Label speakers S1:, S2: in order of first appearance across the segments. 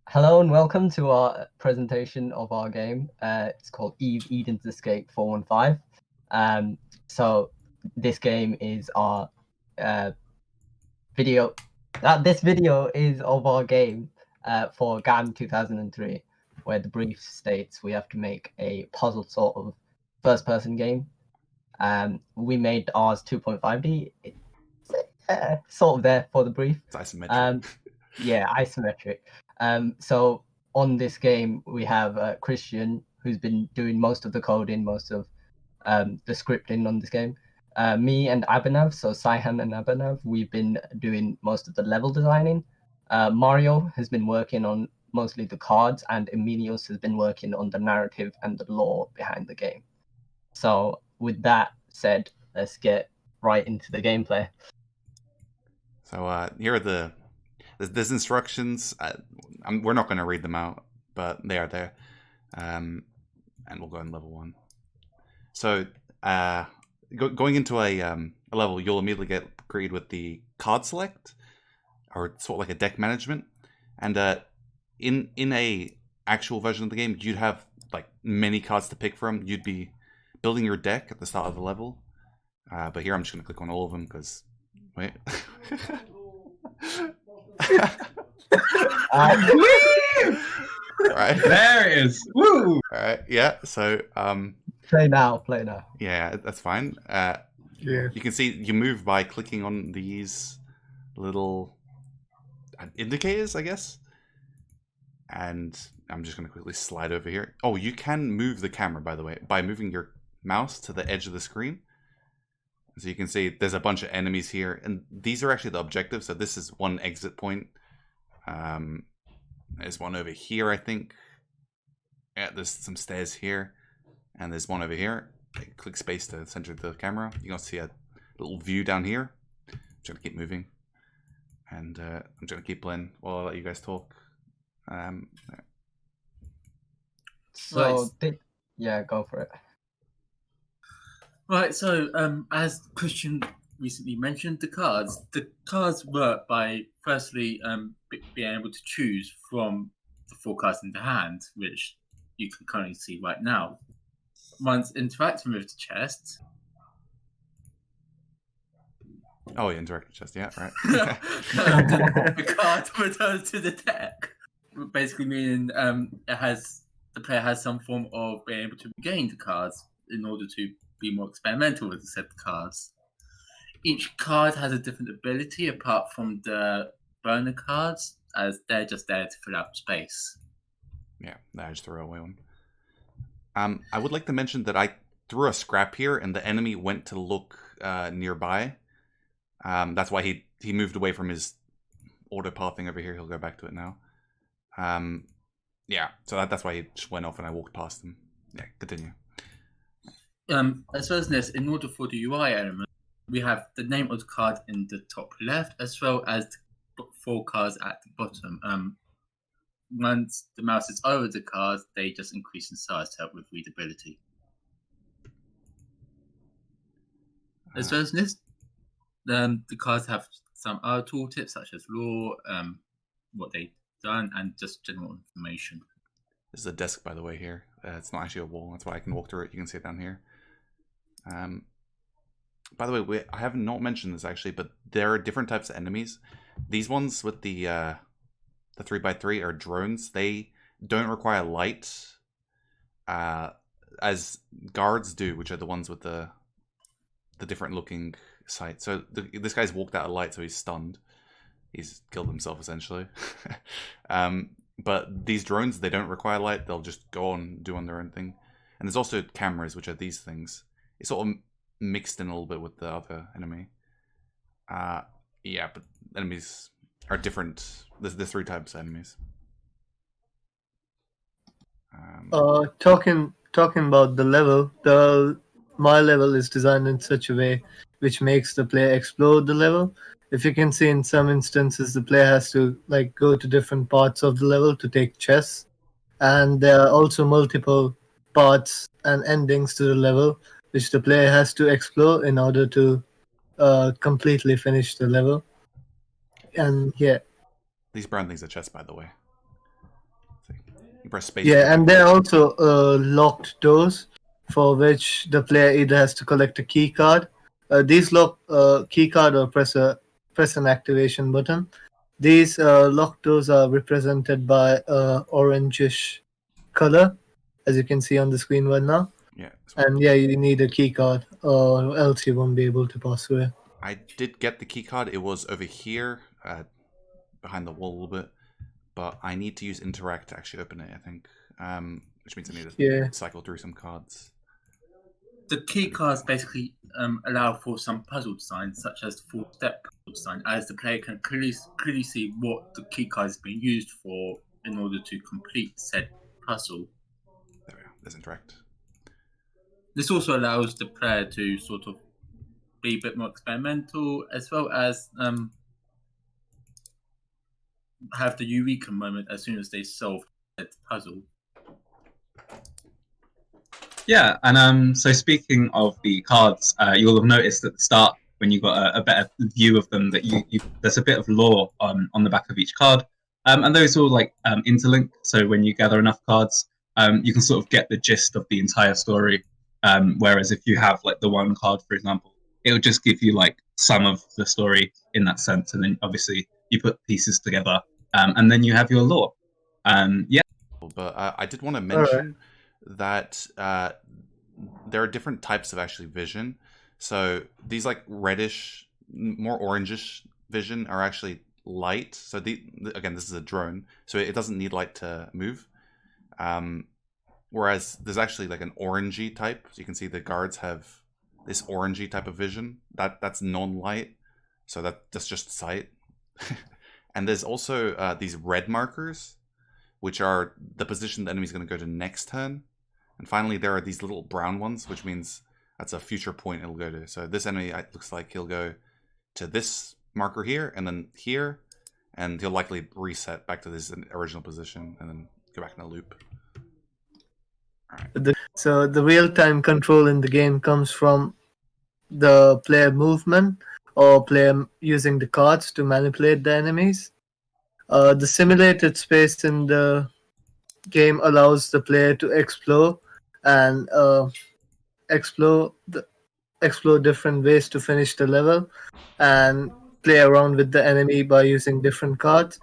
S1: Hello and welcome to our presentation of our game. It's called Eve Eden's Escape 415. So this game is our video. This video is of our game for GAN 2003, where the brief states we have to make a puzzle sort of first-person game. We made ours 2.5D. It's sort of there for the brief.
S2: It's isometric.
S1: Yeah, isometric. So on this game, we have Kristian, who's been doing most of the coding, most of the scripting on this game. Me and Abhinav, so Saihaan and Abhinav, we've been doing most of the level designing. Mario has been working on mostly the cards, and Emilio has been working on the narrative and the lore behind the game. So with that said, let's get right into the gameplay.
S2: So here are there's instructions. We're not going to read them out, but they are there. And we'll go in level 1. So going into a level, you'll immediately get greeted with the card select, or sort of like a deck management. And in a actual version of the game, you'd have like many cards to pick from. You'd be building your deck at the start of the level. But here I'm just going to click on all of them because wait. Right.
S3: There it is. Woo!
S2: All right. Yeah. So
S1: Play now.
S2: yeah, that's fine.
S3: Yeah.
S2: You can see you move by clicking on these little indicators, I guess. And I'm just going to quickly slide over here. Oh, you can move the camera, by the way, by moving your mouse to the edge of the screen. So you can see there's a bunch of enemies here, and these are actually the objectives. So this is one exit point. There's one over here, I think. Yeah, there's some stairs here, and there's one over here. Click space to center the camera. You can see a little view down here. I'm just gonna keep moving, and I'm just gonna keep playing while I let you guys talk.
S1: So yeah, go for it.
S4: Right, so as Kristian recently mentioned, the cards work by firstly being able to choose from the 4 cards in the hand, which you can currently see right now. Once interacting with the chest.
S2: Oh, yeah, interactive chest, yeah, right.
S4: the card returns to the deck, basically meaning the player has some form of being able to regain the cards in order to be more experimental with the set cards. Each card has a different ability apart from the burner cards, as they're just there to fill out space.
S2: Yeah, I just threw away one. I would like to mention that I threw a scrap here, and the enemy went to look nearby. That's why he moved away from his auto pathing over here. He'll go back to it now. Yeah, so that's why he just went off and I walked past him. Yeah, continue.
S4: As well as this, in order for the UI element, we have the name of the card in the top left, as well as the 4 cards at the bottom. Once the mouse is over the cards, they just increase in size to help with readability. As well as this, the cards have some other tooltips such as lore, what they've done, and just general information.
S2: This is a desk, by the way, here. It's not actually a wall. That's why I can walk through it. You can see it down here. By the way, I have not mentioned this actually, but there are different types of enemies. These ones with the 3x3 are drones. They don't require light, as guards do, which are the ones with the different looking sight. So this guy's walked out of light, so he's stunned. He's killed himself essentially. But these drones, they don't require light. They'll just go on doing their own thing. And there's also cameras, which are these things. It's sort of mixed in a little bit with the other enemy. Yeah, but enemies are different. There's 3 types of enemies.
S5: Talking about the level, my level is designed in such a way which makes the player explore the level. If you can see, in some instances, the player has to go to different parts of the level to take chests, and there are also multiple parts and endings to the level which the player has to explore in order to completely finish the level. And yeah,
S2: These brown things are chests, by the way. You press space. to
S5: Yeah,
S2: go
S5: and
S2: back.
S5: there are also locked doors for which the player either has to collect a key card. These lock key card or press an activation button. These locked doors are represented by orangish color, as you can see on the screen right now.
S2: Yeah.
S5: And yeah, you need a key card, or else you won't be able to pass through it.
S2: I did get the key card. It was over here, behind the wall a little bit, but I need to use interact to actually open it, I think. Which means I need to cycle through some cards.
S4: The key cards basically allow for some puzzle design, such as four-step puzzle design, as the player can clearly see what the key card is being used for in order to complete said puzzle.
S2: There we go. There's interact.
S4: This also allows the player to sort of be a bit more experimental, as well as have the eureka moment as soon as they solve the puzzle.
S3: Yeah, and so speaking of the cards, you'll have noticed at the start when you got a better view of them that there's a bit of lore on the back of each card, and those all like interlink. So when you gather enough cards, you can sort of get the gist of the entire story. Whereas if you have like the one card, for example, it'll just give you like some of the story in that sense, and then obviously you put pieces together, and then you have your lore. Yeah.
S2: But I did want to mention that there are different types of actually vision. So these like reddish, more orangish vision are actually light. So again, this is a drone, so it doesn't need light to move. Whereas there's actually like an orangey type. So you can see the guards have this orangey type of vision. That's non-light, so that's just sight. And there's also these red markers, which are the position the enemy's going to go to next turn. And finally, there are these little brown ones, which means that's a future point it'll go to. So this enemy, it looks like he'll go to this marker here, and then here, and he'll likely reset back to this original position, and then go back in a loop. All right.
S5: So the real-time control in the game comes from the player movement or player using the cards to manipulate the enemies. The simulated space in the game allows the player to explore and explore different ways to finish the level and play around with the enemy by using different cards.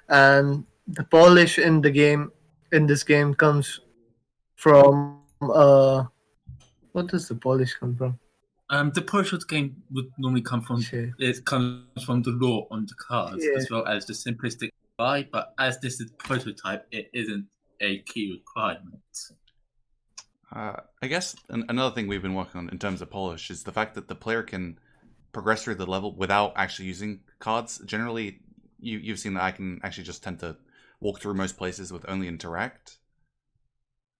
S5: And the polish in this game comes from what does the polish come from?
S4: The polish of the game would normally come from it comes from the lore on the cards, as well as the simplistic UI. But as this is prototype, it isn't a key requirement.
S2: I guess another thing we've been working on in terms of polish is the fact that the player can progress through the level without actually using cards. Generally, you've seen that I can actually just tend to walk through most places with only interact.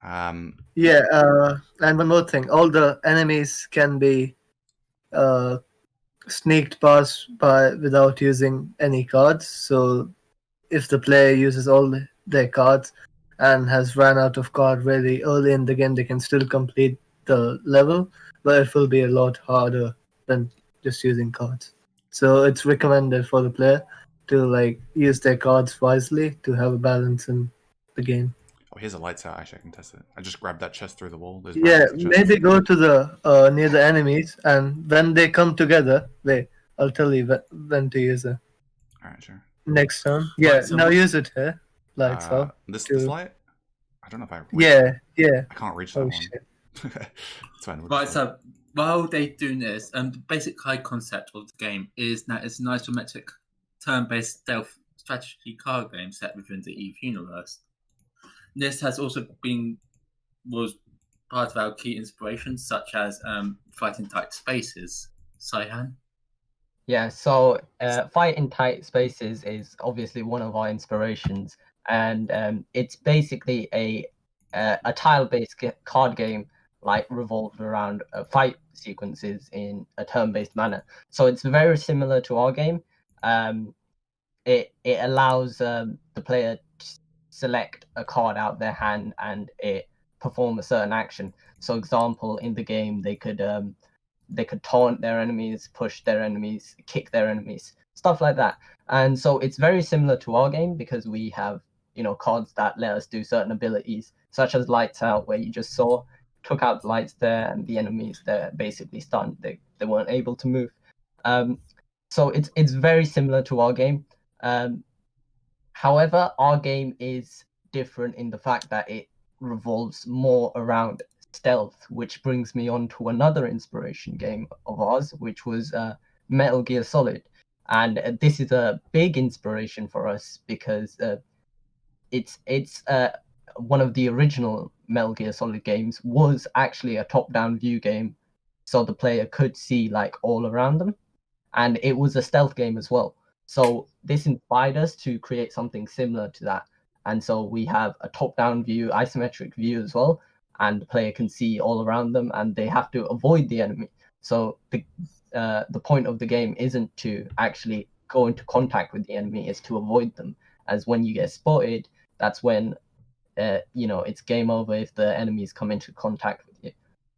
S5: And one more thing, all the enemies can be sneaked past without using any cards. So if the player uses all their cards and has run out of card very early in the game, they can still complete the level, but it will be a lot harder than just using cards. So it's recommended for the player to like use their cards wisely to have a balance in the game.
S2: Oh, here's a lights out. Actually, I can test it. I just grabbed that chest through the wall.
S5: Maybe go to the near the enemies, and when they come together, I'll tell you when to use it.
S2: All right, sure.
S5: Next turn. Yeah, now use it here. Lights out.
S2: This light? I don't know if I...
S5: Yeah.
S2: I can't reach that one.
S5: Shit.
S2: It's fine.
S4: Right, so while they're doing this, the basic high concept of the game is that it's an isometric turn-based stealth strategy card game set within the EVE universe. This has also was part of our key inspirations, such as Fight in Tight Spaces. Saihaan?
S1: Yeah, so Fight in Tight Spaces is obviously one of our inspirations, and it's basically a tile-based card game, like revolved around fight sequences in a turn-based manner. So it's very similar to our game. It allows the player to select a card out their hand and it perform a certain action. So, example, in the game, they could taunt their enemies, push their enemies, kick their enemies, stuff like that. And so it's very similar to our game because we have cards that let us do certain abilities, such as Lights Out, where you just took out the lights there and the enemies there basically stunned. They weren't able to move. So it's very similar to our game. However, our game is different in the fact that it revolves more around stealth, which brings me on to another inspiration game of ours, which was Metal Gear Solid. And this is a big inspiration for us because it's one of the original Metal Gear Solid games was actually a top-down view game, so the player could see like all around them, and it was a stealth game as well. So this inspired us to create something similar to that. And so we have a top-down view, isometric view as well, and the player can see all around them, and they have to avoid the enemy. So the point of the game isn't to actually go into contact with the enemy, it's to avoid them. As when you get spotted, that's when it's game over if the enemies come into contact with you.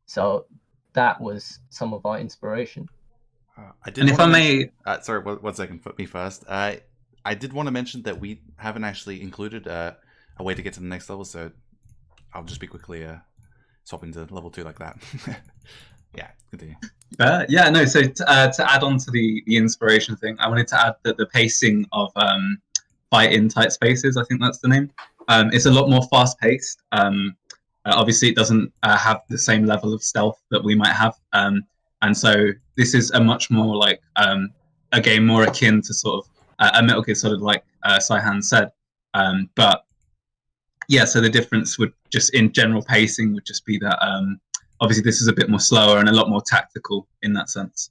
S1: So that was some of our inspiration.
S3: And if I may,
S2: sorry, 1 second. Put me first. I did want to mention that we haven't actually included a way to get to the next level, so I'll just be quickly swapping to level 2 like that. Yeah, continue.
S3: So to add on to the inspiration thing, I wanted to add that the pacing of Fight in Tight Spaces, I think that's the name, it's a lot more fast paced. Obviously, it doesn't have the same level of stealth that we might have. And so this is a much more like a game more akin to sort of a Metal Gear Solid, like Saihaan said. But yeah, so the difference would just in general pacing would just be that obviously this is a bit more slower and a lot more tactical in that sense.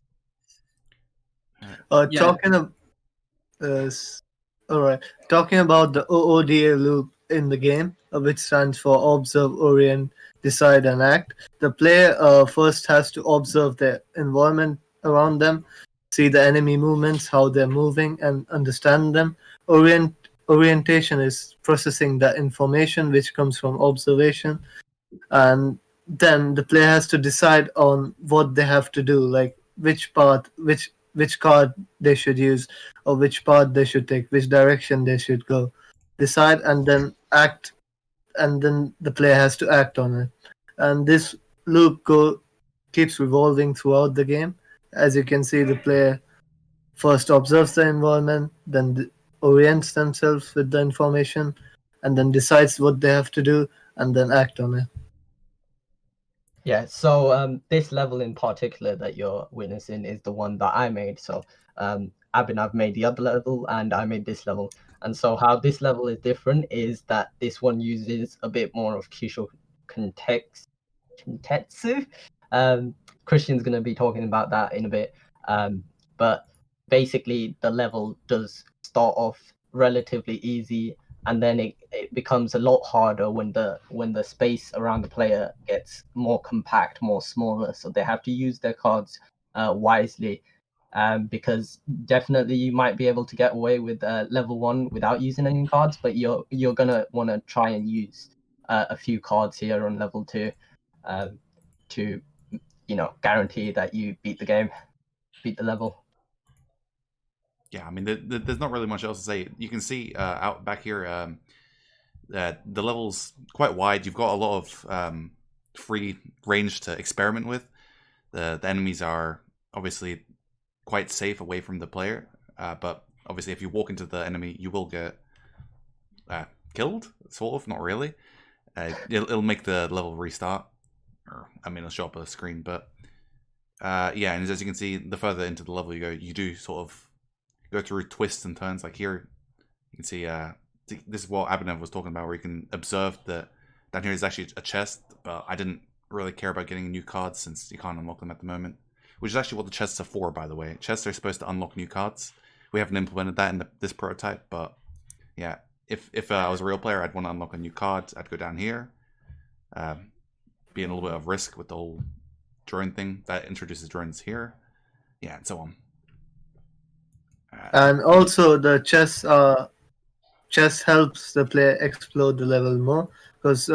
S5: Talking about the OODA loop in the game, which stands for Observe, Orient, Decide, and Act. The player first has to observe the environment around them, see the enemy movements, how they're moving, and understand them. Orientation is processing the information which comes from observation, and then the player has to decide on what they have to do, like which card they should use, or which path they should take, which direction they should go. Decide and then act, and then the player has to act on it. And this loop keeps revolving throughout the game. As you can see, the player first observes the environment, then orients themselves with the information, and then decides what they have to do, and then act on it.
S1: Yeah, so this level in particular that you're witnessing is the one that I made. So Abhinav made the other level and I made this level. And so how this level is different is that this one uses a bit more of Kisho Kintetsu. Kristian's going to be talking about that in a bit. But basically the level does start off relatively easy, and then it becomes a lot harder when the space around the player gets more compact, more smaller. So they have to use their cards wisely, because definitely you might be able to get away with level 1 without using any cards, but you're gonna want to try and use a few cards here on level 2 to guarantee that you beat the level.
S2: Yeah, I mean, there's not really much else to say. You can see out back here that the level's quite wide. You've got a lot of free range to experiment with. The enemies are obviously quite safe away from the player, but obviously if you walk into the enemy, you will get killed, sort of, not really. It'll make the level restart, or I mean, it'll show up on the screen, but yeah, and as you can see, the further into the level you go, you do sort of go through twists and turns. Like here, you can see this is what Abhinav was talking about, where you can observe that down here is actually a chest, but I didn't really care about getting new cards since you can't unlock them at the moment, which is actually what the chests are for, by the way. Chests are supposed to unlock new cards. We haven't implemented that in this prototype, but yeah, if I was a real player, I'd want to unlock a new card. I'd go down here, be in a little bit of risk with the whole drone thing that introduces drones here, yeah, and so on.
S5: And also the chess helps the player explore the level more, because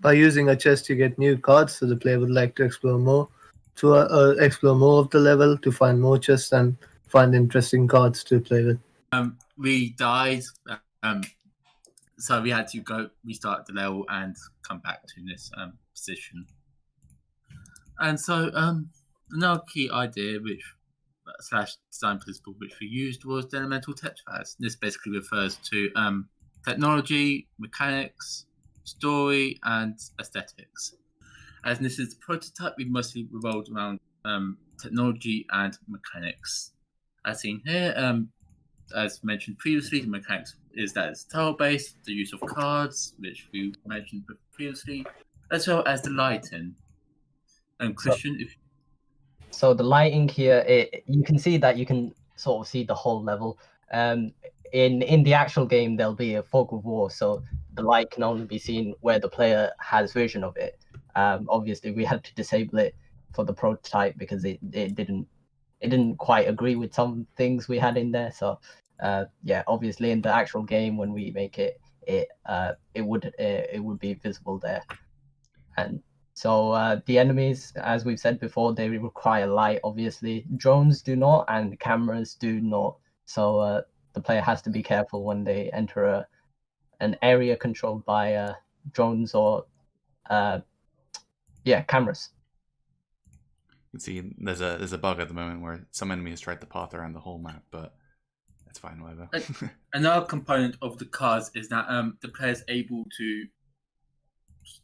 S5: by using a chest you get new cards, so the player would like to explore more of the level to find more chests and find interesting cards to play with.
S4: we died, so we had to go restart the level and come back to this position. And so another key idea, which / design principle which we used, was the elemental tetrads. This basically refers to technology, mechanics, story, and aesthetics. As this is the prototype, we mostly revolved around technology and mechanics. As seen here, as mentioned previously, the mechanics is that it's tile-based, the use of cards, which we mentioned previously, as well as the lighting. Kristian,
S1: So the lighting here, you can see that you can sort of see the whole level. In the actual game, there'll be a fog of war, so the light can only be seen where the player has vision of it. Obviously, we had to disable it for the prototype because it didn't quite agree with some things we had in there. So yeah, obviously in the actual game when we make it, it would be visible there. And so the enemies, as we've said before, they require light. Obviously, drones do not, and cameras do not. So the player has to be careful when they enter an area controlled by drones or cameras.
S2: You can see there's a bug at the moment where some enemies tried to path around the whole map, but it's fine, whatever.
S4: Another component of the cards is that the player is able to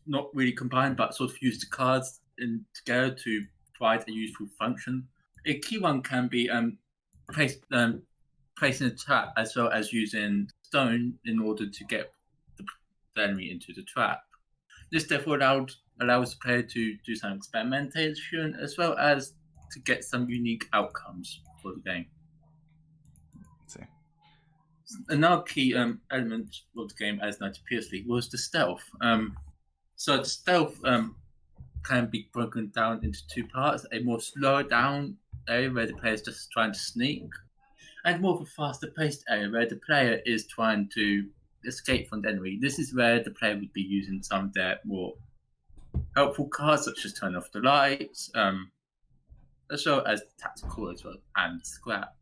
S4: not really combine, but sort of use the cards together to provide a useful function. A key one can be placing a trap, as well as using stone in order to get the enemy into the trap. This therefore allows the player to do some experimentation, as well as to get some unique outcomes for the game.
S2: Let's see.
S4: Another key element of the game, as noted previously, was the stealth. So the stealth can be broken down into two parts: a more slower down area where the player is just trying to sneak, and more of a faster paced area where the player is trying to escape from the enemy. This is where the player would be using some of their more helpful cards, such as turn off the lights, as well as tactical as well, and scrap.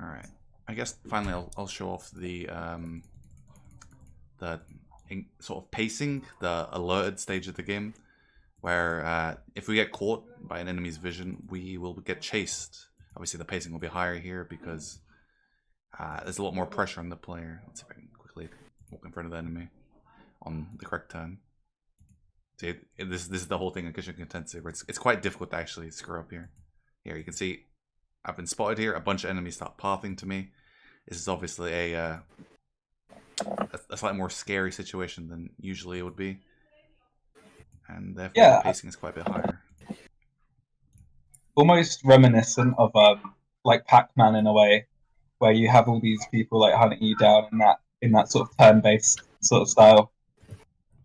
S2: All right. I guess finally I'll show off the sort of pacing, the alerted stage of the game, where if we get caught by an enemy's vision, we will get chased. Obviously, the pacing will be higher here because there's a lot more pressure on the player. Let's see if I can quickly walk in front of the enemy on the correct turn. See, this is the whole thing in Kitchen Intensive, where it's quite difficult to actually screw up here. Here you can see I've been spotted here. A bunch of enemies start pathing to me. This is obviously a slightly more scary situation than usually it would be, and therefore the pacing is quite a bit higher.
S3: Almost reminiscent of like Pac-Man in a way, where you have all these people like hunting you down in that sort of turn-based sort of style.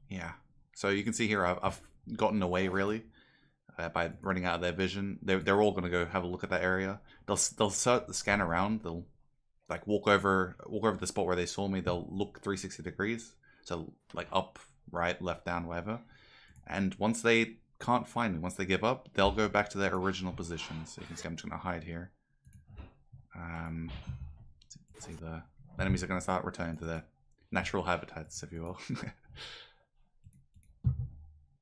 S3: Yeah.
S2: So you can see here I've gotten away really by running out of their vision. They're all going to go have a look at that area. They'll scan around. They'll like walk over the spot where they saw me. They'll look 360 degrees, so like up, right, left, down, whatever. And once they can't find me, once they give up, they'll go back to their original position. So you can see I'm just going to hide here. See the enemies are going to start returning to their natural habitats, if you will.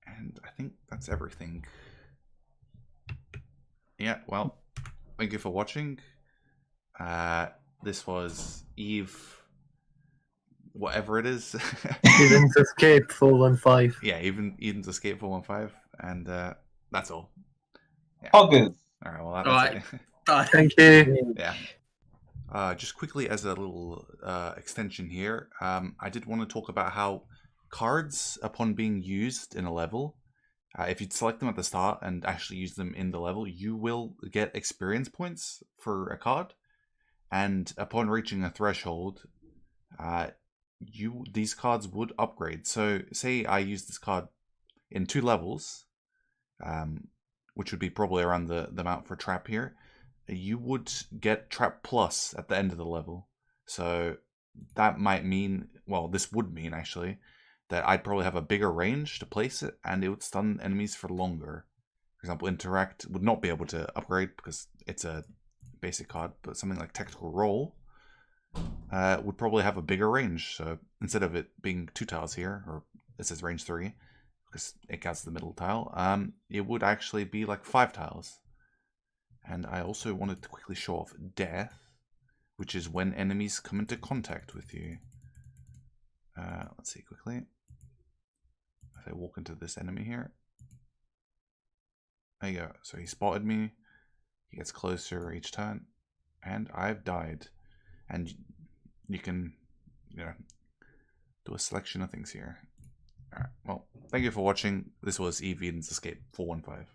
S2: And I think that's everything. Yeah, well, thank you for watching. This was Eve, whatever it is.
S5: Eden's Escape 415.
S2: Yeah, Eden's Escape 415, and that's all.
S3: Yeah. All good.
S2: All right, well, that's
S4: it.
S5: Thank you.
S2: Yeah. Just quickly as a little extension here, I did want to talk about how cards, upon being used in a level, if you select them at the start and actually use them in the level, you will get experience points for a card. And upon reaching a threshold, these cards would upgrade. So say I use this card in 2 levels, which would be probably around the amount for Trap here, you would get Trap Plus at the end of the level. So that might mean, well, this would mean actually, that I'd probably have a bigger range to place it, and it would stun enemies for longer. For example, Interact would not be able to upgrade because it's a basic card, but something like Tactical Roll would probably have a bigger range. So instead of it being 2 tiles here, or it says range 3, because it counts the middle tile, it would actually be like 5 tiles. And I also wanted to quickly show off Death, which is when enemies come into contact with you. Let's see quickly. If I walk into this enemy here. There you go. So he spotted me. He gets closer each turn. And I've died. And you can, do a selection of things here. Alright, well, thank you for watching. This was Evian's Escape 415.